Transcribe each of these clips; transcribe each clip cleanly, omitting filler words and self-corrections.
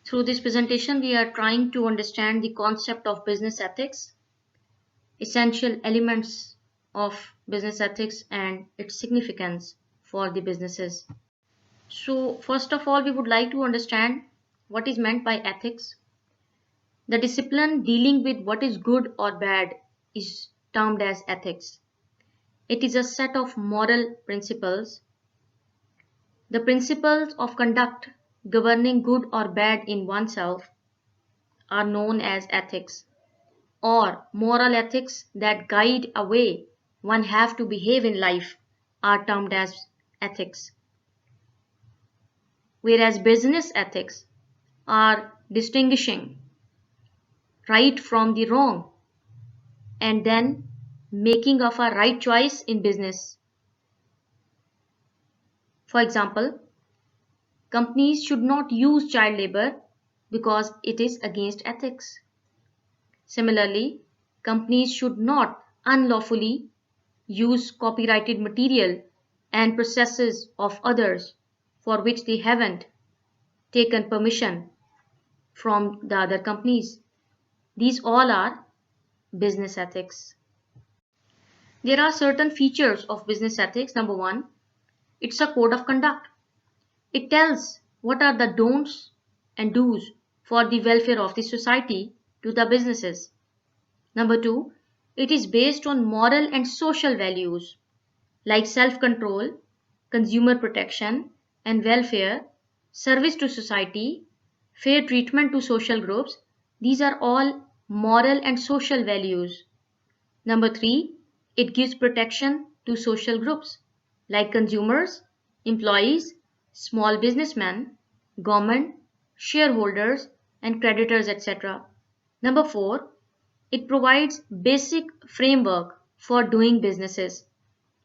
Through this presentation, we are trying to understand the concept of business ethics, essential elements of business ethics, and its significance for the businesses. So, first of all, we would like to understand what is meant by ethics. The discipline dealing with what is good or bad is termed as ethics. It is a set of moral principles. The principles of conduct governing good or bad in oneself are known as ethics, or moral ethics that guide a way one have to behave in life are termed as ethics. Whereas business ethics are distinguishing right from the wrong and then making of a right choice in business. For example, companies should not use child labor because it is against ethics. Similarly, companies should not unlawfully use copyrighted material and processes of others for which they haven't taken permission from the other companies. These all are business ethics. There are certain features of business ethics. Number one, it's a code of conduct. It tells what are the don'ts and do's for the welfare of the society to the businesses. Number two, it is based on moral and social values like self control, consumer protection and welfare, service to society, fair treatment to social groups. These are all moral and social values. Number three, it gives protection to social groups like consumers, employees, small businessmen, government, shareholders, and creditors, etc. Number four, it provides basic framework for doing businesses.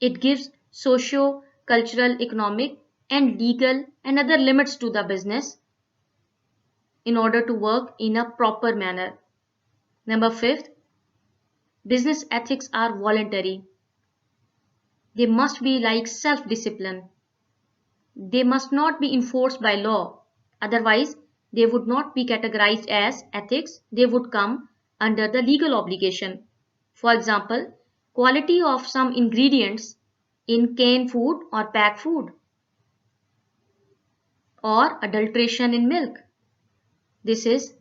It gives socio cultural, economic, and legal and other limits to the business in order to work in a proper manner. Number fifth, business ethics are voluntary. They must be like self discipline. They must not be enforced by law. Otherwise, they would not be categorized as ethics, they would come under the legal obligation. For example, quality of some ingredients in canned food or packed food, or adulteration in milk. This is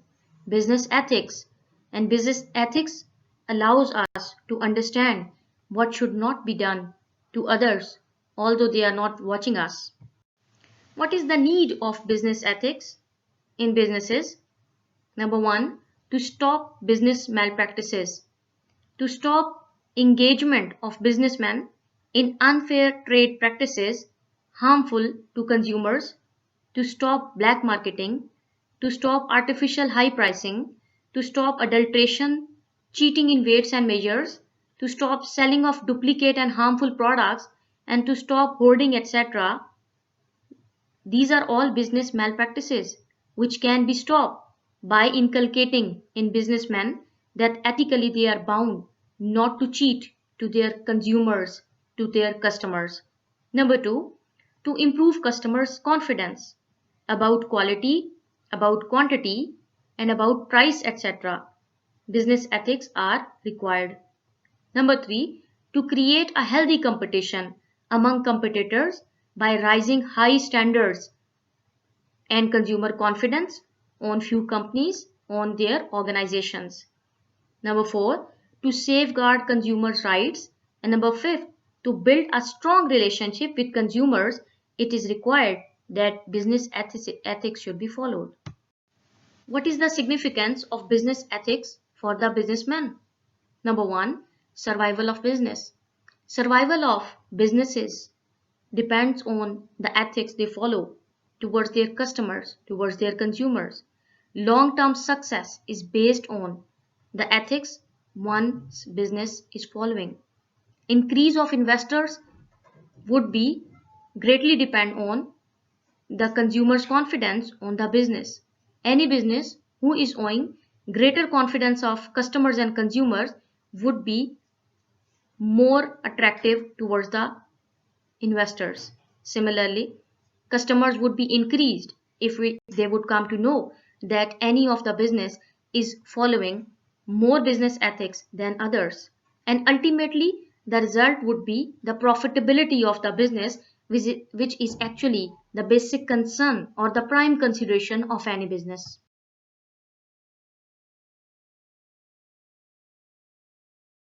business ethics, and business ethics allows us to understand what should not be done to others, although they are not watching us. What is the need of business ethics in businesses? Number one, to stop business malpractices, to stop engagement of businessmen in unfair trade practices harmful to consumers, to stop black marketing, to stop artificial high pricing, to stop adulteration, cheating in weights and measures, to stop selling of duplicate and harmful products, and to stop hoarding, etc. These are all business malpractices which can be stopped by inculcating in businessmen that ethically they are bound not to cheat to their consumers, to their customers. Number two, to improve customers' confidence about quality, about quantity, and about price, etc. Business ethics are required. Number three, to create a healthy competition among competitors by raising high standards and consumer confidence on few companies, on their organizations. Number four, to safeguard consumers' rights. And number five, to build a strong relationship with consumers, it is required that business ethics should be followed. What is the significance of business ethics for the businessman? Number one, survival of business. Survival of businesses depends on the ethics they follow towards their customers, towards their consumers. Long term success is based on the ethics one's business is following. Increase of investors would be greatly depend on the consumer's confidence on the business. Any business who is owing greater confidence of customers and consumers would be more attractive towards the investors. Similarly, customers would be increased if they would come to know that any of the business is following more business ethics than others. And ultimately, the result would be the profitability of the business, which is actually the basic concern or the prime consideration of any business.